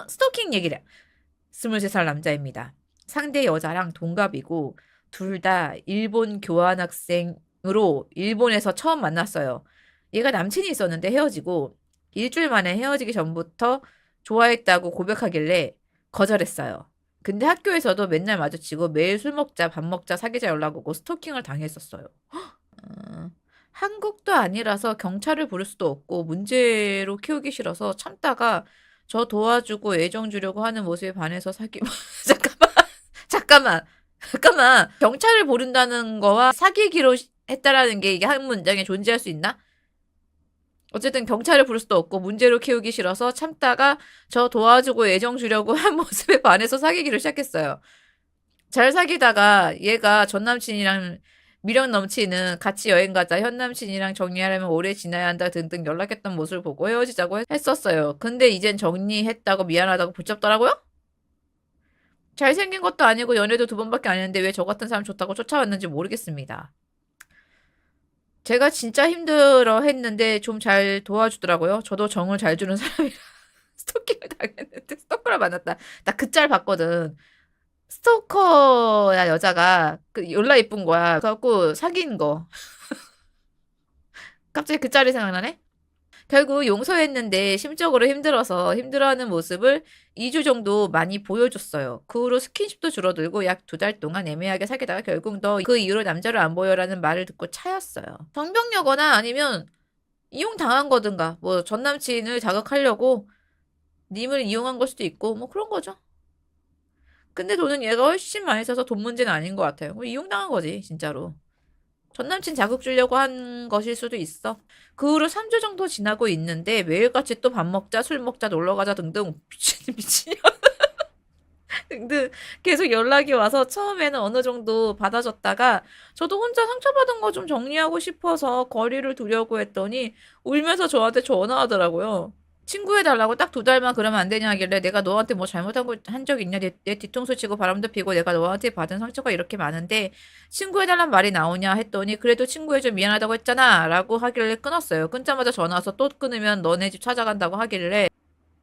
스토킹 얘기를. 23살 남자입니다. 상대 여자랑 동갑이고 둘 다 일본 교환학생으로 일본에서 처음 만났어요. 얘가 남친이 있었는데 헤어지고 일주일 만에 헤어지기 전부터 좋아했다고 고백하길래 거절했어요. 근데 학교에서도 맨날 마주치고 매일 술 먹자, 밥 먹자, 사귀자 연락 오고 스토킹을 당했었어요. 어, 한국도 아니라서 경찰을 부를 수도 없고 문제로 키우기 싫어서 참다가 저 도와주고 애정 주려고 하는 모습에 반해서 사귀 잠깐만 잠깐만 잠깐만 경찰을 부른다는 거와 사귀기로 했다라는 게 이게 한 문장에 존재할 수 있나? 어쨌든 경찰을 부를 수도 없고 문제로 키우기 싫어서 참다가 저 도와주고 애정 주려고 한 모습에 반해서 사귀기를 시작했어요. 잘 사귀다가 얘가 전 남친이랑 미련 넘치는 같이 여행 가자 현 남친이랑 정리하려면 오래 지나야 한다 등등 연락했던 모습을 보고 헤어지자고 했었어요. 근데 이젠 정리했다고 미안하다고 붙잡더라고요? 잘생긴 것도 아니고 연애도 두 번밖에 안 했는데 왜 저 같은 사람 좋다고 쫓아왔는지 모르겠습니다. 제가 진짜 힘들어 했는데 좀 잘 도와주더라고요. 저도 정을 잘 주는 사람이라 스토킹을 당했는데 스토커를 만났다. 나 그 짤 봤거든. 스토커야 여자가 그 졸라 이쁜 거야. 그래갖고 사귄 거. 갑자기 그 짤이 생각나네? 결국 용서했는데 심적으로 힘들어서 힘들어하는 모습을 2주 정도 많이 보여줬어요. 그 후로 스킨십도 줄어들고 약 2달 동안 애매하게 사귀다가 결국 너 그 이후로 남자를 안 보여라는 말을 듣고 차였어요. 성병여거나 아니면 이용당한 거든가 뭐 전남친을 자극하려고 님을 이용한 걸 수도 있고 뭐 그런 거죠. 근데 돈은 얘가 훨씬 많이 써서 돈 문제는 아닌 것 같아요. 뭐 이용당한 거지 진짜로. 전남친 자극 주려고 한 것일 수도 있어. 그 후로 3주 정도 지나고 있는데 매일같이 또 밥 먹자, 술 먹자, 놀러 가자 등등 미친년 등등 계속 연락이 와서 처음에는 어느 정도 받아줬다가 저도 혼자 상처받은 거 좀 정리하고 싶어서 거리를 두려고 했더니 울면서 저한테 전화하더라고요. 친구해달라고 딱 2달만 그러면 안 되냐 하길래 내가 너한테 뭐 잘못한 거 한 적 있냐? 내 뒤통수 치고 바람도 피고 내가 너한테 받은 상처가 이렇게 많은데 친구해달란 말이 나오냐 했더니 그래도 친구해줘 미안하다고 했잖아 라고 하길래 끊었어요. 끊자마자 전화 와서 또 끊으면 너네 집 찾아간다고 하길래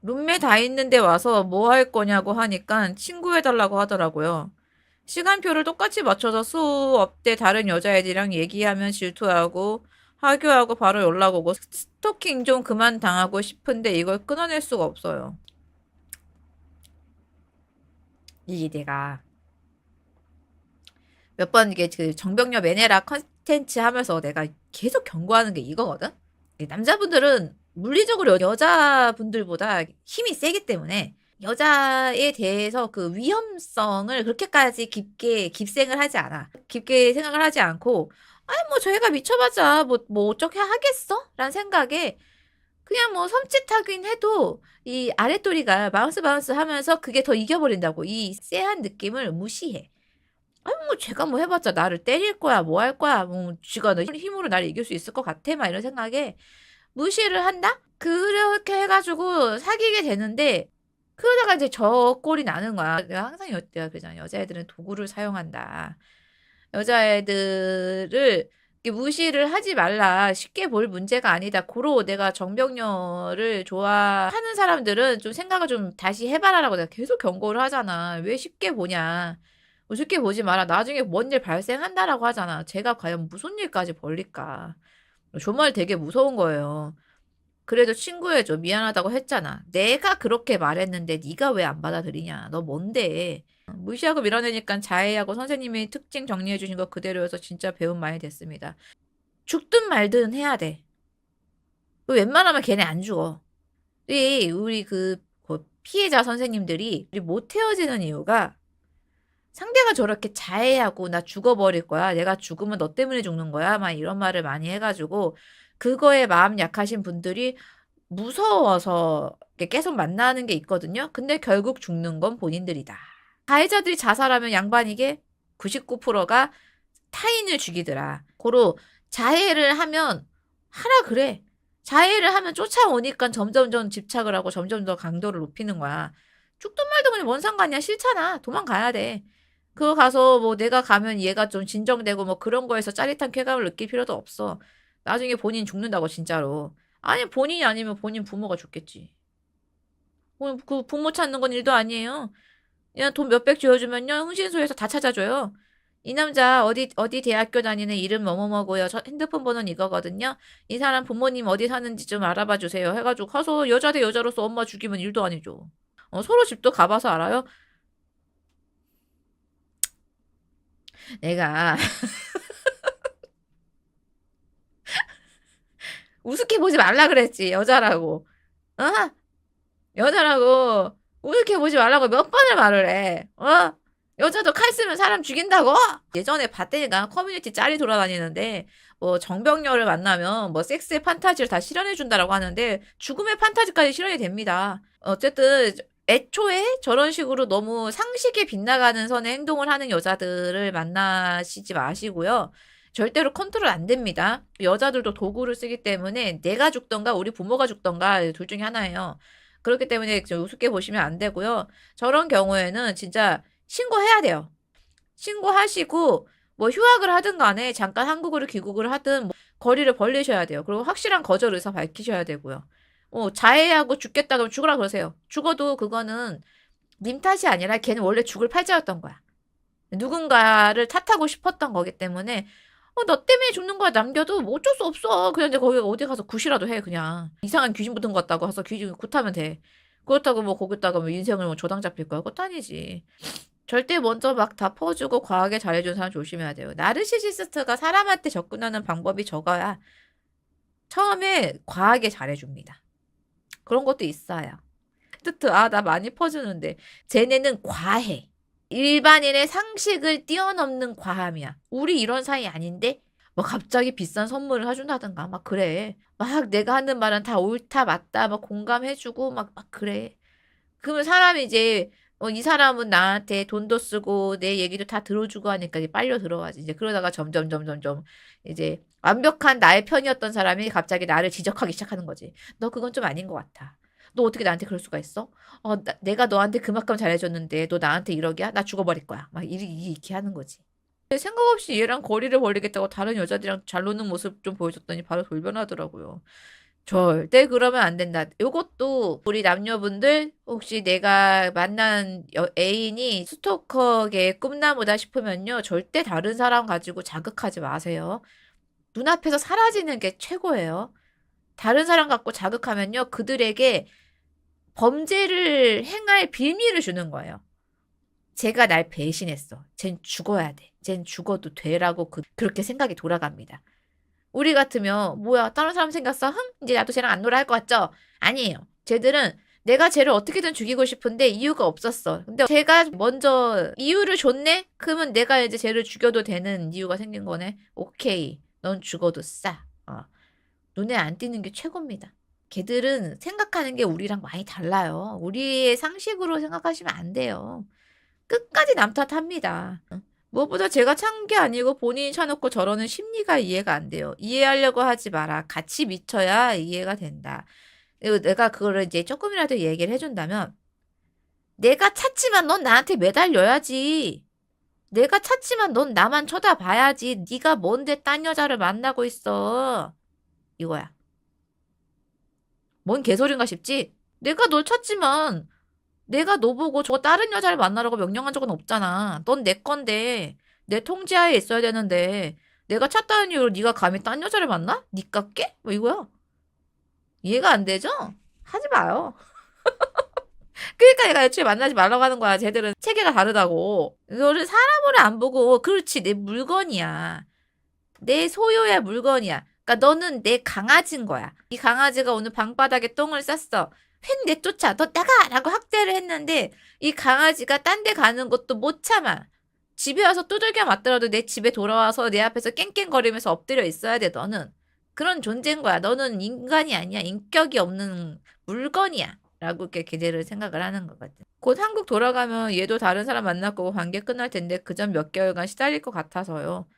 룸메 다 있는데 와서 뭐 할 거냐고 하니까 친구해달라고 하더라고요. 시간표를 똑같이 맞춰서 수업 때 다른 여자애들이랑 얘기하면 질투하고 하교하고 바로 연락 오고 스토킹 좀 그만 당하고 싶은데 이걸 끊어낼 수가 없어요. 이게 내가 몇 번 이게 그 정병녀 매네라 컨텐츠 하면서 내가 계속 경고하는 게 이거거든? 남자분들은 물리적으로 여자분들보다 힘이 세기 때문에 여자에 대해서 그 위험성을 그렇게까지 깊게 깁생을 하지 않아. 깊게 생각을 하지 않고, 아니, 뭐, 저희가 미쳐봤자, 뭐, 어떻게 하겠어? 라는 생각에, 그냥 뭐, 섬찟하긴 해도, 이 아랫도리가 바운스 하면서 그게 더 이겨버린다고. 이 쎄한 느낌을 무시해. 아니, 뭐, 제가 뭐 해봤자 나를 때릴 거야, 뭐 할 거야, 뭐, 쥐가 너 힘으로 나를 이길 수 있을 것 같아, 막 이런 생각에, 무시를 한다? 그렇게 해가지고 사귀게 되는데 그러다가 이제 저 꼴이 나는 거야. 내가 항상 내가 그러잖아. 여자애들은 도구를 사용한다. 여자애들을 이렇게 무시를 하지 말라. 쉽게 볼 문제가 아니다. 고로 내가 정병녀를 좋아하는 사람들은 좀 생각을 좀 다시 해봐라라고 내가 계속 경고를 하잖아. 왜 쉽게 보냐. 뭐 쉽게 보지 마라. 나중에 뭔 일 발생한다라고 하잖아. 제가 과연 무슨 일까지 벌릴까. 정말 되게 무서운 거예요. 그래도 친구해줘. 미안하다고 했잖아. 내가 그렇게 말했는데 네가 왜 안 받아들이냐. 너 뭔데. 무시하고 밀어내니까 자해하고 선생님이 특징 정리해 주신 거 그대로여서 진짜 배움 많이 됐습니다. 죽든 말든 해야 돼. 웬만하면 걔네 안 죽어. 우리 그 피해자 선생님들이 우리 못 헤어지는 이유가 상대가 저렇게 자해하고 나 죽어버릴 거야. 내가 죽으면 너 때문에 죽는 거야. 막 이런 말을 많이 해가지고 그거에 마음 약하신 분들이 무서워서 이렇게 계속 만나는 게 있거든요. 근데 결국 죽는 건 본인들이다. 가해자들이 자살하면 양반이게 99%가 타인을 죽이더라. 고로 자해를 하면 하라 그래. 자해를 하면 쫓아오니까 점점점 집착을 하고 점점 더 강도를 높이는 거야. 죽든 말든 그냥 뭔 상관이야. 싫잖아. 도망가야 돼. 그거 가서 뭐 내가 가면 얘가 좀 진정되고 뭐 그런 거에서 짜릿한 쾌감을 느낄 필요도 없어. 나중에 본인 죽는다고 진짜로. 아니 본인이 아니면 본인 부모가 죽겠지. 그 부모 찾는 건 일도 아니에요. 그냥 돈 몇백 쥐어주면요. 흥신소에서 다 찾아줘요. 이 남자 어디 대학교 다니는 이름 뭐뭐뭐고요. 저 핸드폰 번호는 이거거든요. 이 사람 부모님 어디 사는지 좀 알아봐 주세요. 해가지고 가서 여자 대 여자로서 엄마 죽이면 일도 아니죠. 서로 집도 가봐서 알아요. 내가 우습게 보지 말라 그랬지. 여자라고. 어? 여자라고 우습게 보지 말라고 몇 번을 말을 해. 여자도 칼 쓰면 사람 죽인다고? 예전에 봤다니까 커뮤니티 짤이 돌아다니는데 뭐 정병렬을 만나면 뭐 섹스의 판타지를 다 실현해 준다라고 하는데 죽음의 판타지까지 실현이 됩니다. 어쨌든 애초에 저런 식으로 너무 상식에 빗나가는 선의 행동을 하는 여자들을 만나시지 마시고요. 절대로 컨트롤 안 됩니다. 여자들도 도구를 쓰기 때문에 내가 죽던가 우리 부모가 죽던가 둘 중에 하나예요. 그렇기 때문에 우습게 보시면 안 되고요. 저런 경우에는 진짜 신고해야 돼요. 신고하시고 뭐 휴학을 하든 간에 잠깐 한국으로 귀국을 하든 뭐 거리를 벌리셔야 돼요. 그리고 확실한 거절 의사 밝히셔야 되고요. 자해하고 죽겠다 그러면 죽으라 그러세요. 죽어도 그거는 님 탓이 아니라 걔는 원래 죽을 팔자였던 거야. 누군가를 탓하고 싶었던 거기 때문에 너 때문에 죽는 거야 남겨도 뭐 어쩔 수 없어. 그냥 이제 거기 어디 가서 굿이라도 해 그냥. 이상한 귀신 붙은 것 같다고 해서 귀신 굿하면 돼. 그렇다고 뭐 거기다가 뭐 인생을 뭐 조당 잡힐 거야? 그것도 아니지. 절대 먼저 막 다 퍼주고 과하게 잘해준 사람 조심해야 돼요. 나르시시스트가 사람한테 접근하는 방법이 저거야. 처음에 과하게 잘해줍니다. 그런 것도 있어요. 나 많이 퍼주는데 쟤네는 과해. 일반인의 상식을 뛰어넘는 과함이야. 우리 이런 사이 아닌데? 뭐 갑자기 비싼 선물을 해준다든가 막 그래. 막 내가 하는 말은 다 옳다 맞다 막 공감해주고 막 그래. 그러면 사람이 이제 이 사람은 나한테 돈도 쓰고 내 얘기도 다 들어주고 하니까 이제 빨려 들어가지. 이제 그러다가 점점 이제 완벽한 나의 편이었던 사람이 갑자기 나를 지적하기 시작하는 거지. 너 그건 좀 아닌 것 같아. 너 어떻게 나한테 그럴 수가 있어? 내가 너한테 그만큼 잘해줬는데 너 나한테 이러기야? 나 죽어버릴 거야. 막 이렇게 하는 거지. 생각 없이 얘랑 거리를 벌리겠다고 다른 여자들이랑 잘 노는 모습 좀 보여줬더니 바로 돌변하더라고요. 절대 그러면 안 된다. 요것도 우리 남녀분들 혹시 내가 만난 애인이 스토커계 꿈나무다 싶으면요. 절대 다른 사람 가지고 자극하지 마세요. 눈앞에서 사라지는 게 최고예요. 다른 사람 갖고 자극하면요. 그들에게 범죄를 행할 빌미를 주는 거예요. 쟤가 날 배신했어. 쟨 죽어야 돼. 쟨 죽어도 돼라고 그렇게 생각이 돌아갑니다. 우리 같으면 뭐야 다른 사람 생겼어? 이제 나도 쟤랑 안 놀아 할 것 같죠? 아니에요. 쟤들은 내가 쟤를 어떻게든 죽이고 싶은데 이유가 없었어. 근데 쟤가 먼저 이유를 줬네? 그러면 내가 이제 쟤를 죽여도 되는 이유가 생긴 거네. 오케이. 넌 죽어도 싸. 눈에 안 띄는 게 최고입니다. 걔들은 생각하는 게 우리랑 많이 달라요. 우리의 상식으로 생각하시면 안 돼요. 끝까지 남 탓합니다. 무엇보다 제가 찬 게 아니고 본인이 차놓고 저러는 심리가 이해가 안 돼요. 이해하려고 하지 마라. 같이 미쳐야 이해가 된다. 그리고 내가 그거를 이제 조금이라도 얘기를 해준다면 내가 찾지만 넌 나한테 매달려야지. 내가 찾지만 넌 나만 쳐다봐야지. 네가 뭔데 딴 여자를 만나고 있어. 이거야. 뭔 개소린가 싶지? 내가 널 찾지만 내가 너 보고 저 다른 여자를 만나라고 명령한 적은 없잖아. 넌 내 건데 내 통제하에 있어야 되는데 내가 찾다는 이유로 네가 감히 딴 여자를 만나? 니깎게? 뭐 이거야. 이해가 안 되죠? 하지 마요. 그러니까 내가 애초에 만나지 말라고 하는 거야. 쟤들은 체계가 다르다고. 너를 사람으로 안 보고 그렇지 내 물건이야. 내 소유의 물건이야. 그러니까 너는 내 강아지인 거야. 이 강아지가 오늘 방바닥에 똥을 쌌어. 휙 내쫓아. 너 나가! 라고 학대를 했는데 이 강아지가 딴 데 가는 것도 못 참아. 집에 와서 두들겨 맞더라도 내 집에 돌아와서 내 앞에서 깽깽거리면서 엎드려 있어야 돼. 너는. 그런 존재인 거야. 너는 인간이 아니야. 인격이 없는 물건이야. 라고 이렇게 걔네를 생각을 하는 거거든. 곧 한국 돌아가면 얘도 다른 사람 만날 거고 관계 끝날 텐데 그 전 몇 개월간 시달릴 것 같아서요.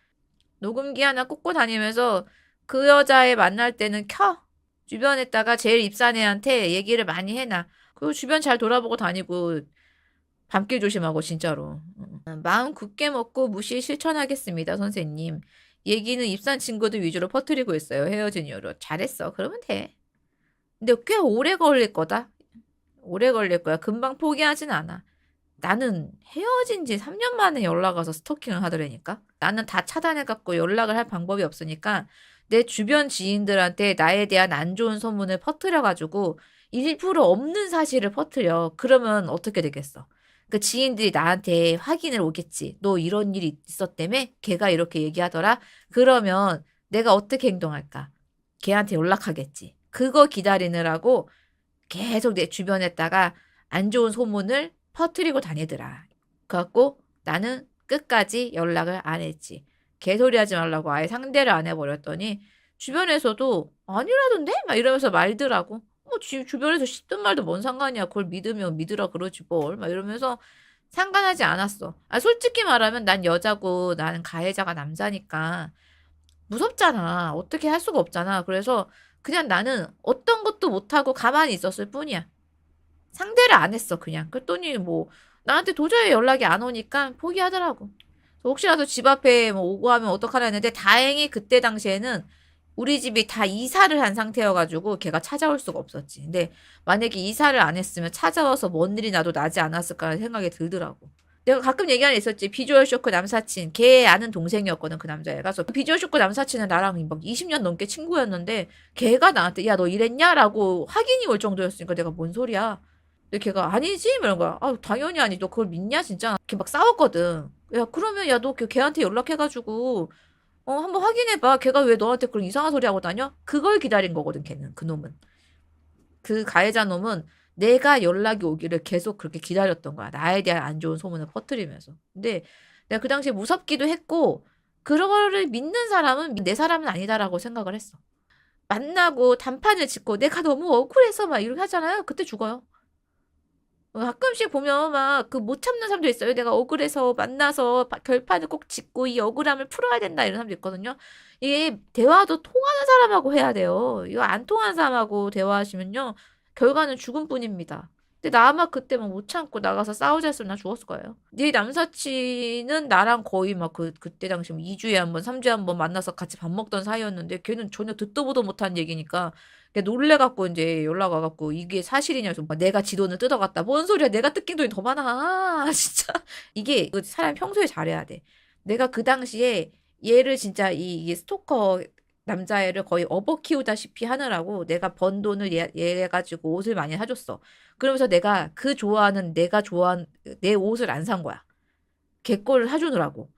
녹음기 하나 꽂고 다니면서 그 여자애 만날 때는 켜. 주변에다가 제일 입사한 애한테 얘기를 많이 해놔. 그리고 주변 잘 돌아보고 다니고 밤길 조심하고 진짜로. 마음 굳게 먹고 무시 실천하겠습니다 선생님. 얘기는 입사한 친구들 위주로 퍼뜨리고 있어요. 헤어진 이후로. 잘했어. 그러면 돼. 근데 꽤 오래 걸릴 거다. 오래 걸릴 거야. 금방 포기하진 않아. 나는 헤어진 지 3년 만에 연락 와서 스토킹을 하더라니까. 나는 다 차단해갖고 연락을 할 방법이 없으니까 내 주변 지인들한테 나에 대한 안 좋은 소문을 퍼뜨려가지고 일부러 없는 사실을 퍼뜨려. 그러면 어떻게 되겠어? 그 지인들이 나한테 확인을 오겠지. 너 이런 일이 있었다며? 걔가 이렇게 얘기하더라? 그러면 내가 어떻게 행동할까? 걔한테 연락하겠지. 그거 기다리느라고 계속 내 주변에다가 안 좋은 소문을 퍼뜨리고 다니더라. 그래갖고 나는 끝까지 연락을 안 했지. 개소리 하지 말라고 아예 상대를 안 해버렸더니 주변에서도 아니라던데? 막 이러면서 말더라고. 뭐 주변에서 씹든 말도 뭔 상관이야. 그걸 믿으면 믿으라 그러지 뭘. 막 이러면서 상관하지 않았어. 아, 솔직히 말하면 난 여자고 나는 가해자가 남자니까 무섭잖아. 어떻게 할 수가 없잖아. 그래서 그냥 나는 어떤 것도 못하고 가만히 있었을 뿐이야. 상대를 안 했어, 그냥. 그랬더니 뭐, 나한테 도저히 연락이 안 오니까 포기하더라고. 혹시라도 집 앞에 뭐 오고 하면 어떡하나 했는데, 다행히 그때 당시에는 우리 집이 다 이사를 한 상태여가지고 걔가 찾아올 수가 없었지. 근데 만약에 이사를 안 했으면 찾아와서 뭔 일이 나도 나지 않았을까라는 생각이 들더라고. 내가 가끔 얘기하는 게 있었지. 비주얼 쇼크 남사친. 걔 아는 동생이었거든, 그 남자애가. 그래서 그 비주얼 쇼크 남사친은 나랑 막 20년 넘게 친구였는데, 걔가 나한테, 야, 너 이랬냐? 라고 확인이 올 정도였으니까 내가 뭔 소리야. 근데 걔가 아니지? 이런 거야. 아, 당연히 아니. 너 그걸 믿냐, 진짜? 걔 막 싸웠거든. 야, 그러면 야, 너 걔한테 연락해가지고, 한번 확인해봐. 걔가 왜 너한테 그런 이상한 소리 하고 다녀? 그걸 기다린 거거든, 걔는. 그 놈은. 그 가해자 놈은 내가 연락이 오기를 계속 그렇게 기다렸던 거야. 나에 대한 안 좋은 소문을 퍼뜨리면서. 근데 내가 그 당시에 무섭기도 했고, 그거를 믿는 사람은 내 사람은 아니다라고 생각을 했어. 만나고 단판을 짓고 내가 너무 억울해서 막 이렇게 하잖아요. 그때 죽어요. 가끔씩 보면 막 그 못 참는 사람도 있어요. 내가 억울해서 만나서 결판을 꼭 짓고 이 억울함을 풀어야 된다 이런 사람도 있거든요. 이게 대화도 통하는 사람하고 해야 돼요. 이거 안 통하는 사람하고 대화하시면요. 결과는 죽음뿐입니다. 근데 나 아마 그때 막 못 참고 나가서 싸우자 했으면 나 죽었을 거예요. 네 남사친은 나랑 거의 막 그때 당시 2주에 한 번, 3주에 한 번 만나서 같이 밥 먹던 사이였는데 걔는 전혀 듣도 보도 못한 얘기니까 놀래갖고 이제 연락 와갖고 이게 사실이냐 해서 막 내가 지 돈을 뜯어갔다. 뭔 소리야? 내가 뜯긴 돈이 더 많아. 진짜. 이게 사람이 평소에 잘해야 돼. 내가 그 당시에 얘를 진짜 이게 스토커 남자애를 거의 업어 키우다시피 하느라고 내가 번 돈을 얘 가지고 옷을 많이 사줬어. 그러면서 내가 그 좋아하는 내가 좋아하는 내 옷을 안 산 거야. 걔 거를 사주느라고.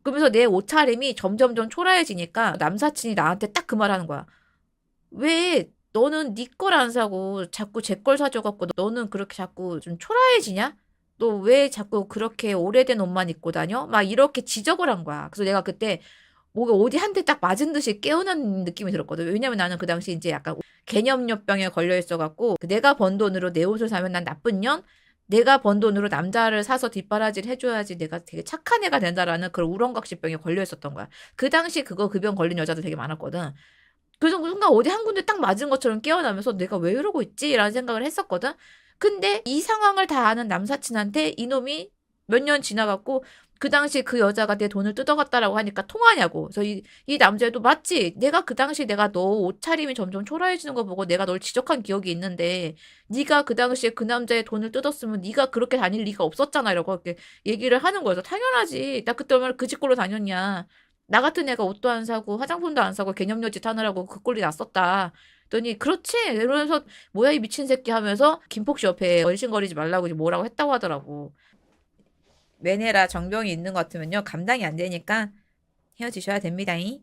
그러면서 내 옷차림이 점점점 초라해지니까 남사친이 나한테 딱 그 말하는 거야. 왜 너는 네 걸 안 사고 자꾸 제 걸 사줘갖고 너는 그렇게 자꾸 좀 초라해지냐? 너 왜 자꾸 그렇게 오래된 옷만 입고 다녀? 막 이렇게 지적을 한 거야. 그래서 내가 그때 뭐가 어디 한 대 딱 맞은 듯이 깨어난 느낌이 들었거든. 왜냐면 나는 그 당시 이제 약간 개념요병에 걸려 있어갖고 내가 번 돈으로 내 옷을 사면 난 나쁜 년? 내가 번 돈으로 남자를 사서 뒷바라지를 해줘야지 내가 되게 착한 애가 된다라는 그런 우렁각시병에 걸려 있었던 거야. 그 당시 그 병 걸린 여자들 되게 많았거든. 그래서 그 순간 어디 한 군데 딱 맞은 것처럼 깨어나면서 내가 왜 이러고 있지? 라는 생각을 했었거든. 근데 이 상황을 다 아는 남사친한테 이놈이 몇 년 지나갔고 그 당시 그 여자가 내 돈을 뜯어갔다라고 하니까 통하냐고. 그래서 이 남자애도 맞지? 내가 그 당시 내가 너 옷차림이 점점 초라해지는 거 보고 내가 널 지적한 기억이 있는데 네가 그 당시에 그 남자의 돈을 뜯었으면 네가 그렇게 다닐 리가 없었잖아. 이러고 이렇게 얘기를 하는 거여서 당연하지. 나 그때 얼마나 그 짓꼴로 다녔냐. 나 같은 애가 옷도 안 사고 화장품도 안 사고 개념여짓 하느라고 그 꼴이 났었다. 그랬더니 그렇지 이러면서 뭐야 이 미친 새끼 하면서 김폭시 옆에 얼씬거리지 말라고 이제 뭐라고 했다고 하더라고. 매네라 정병이 있는 것 같으면요 감당이 안 되니까 헤어지셔야 됩니다잉.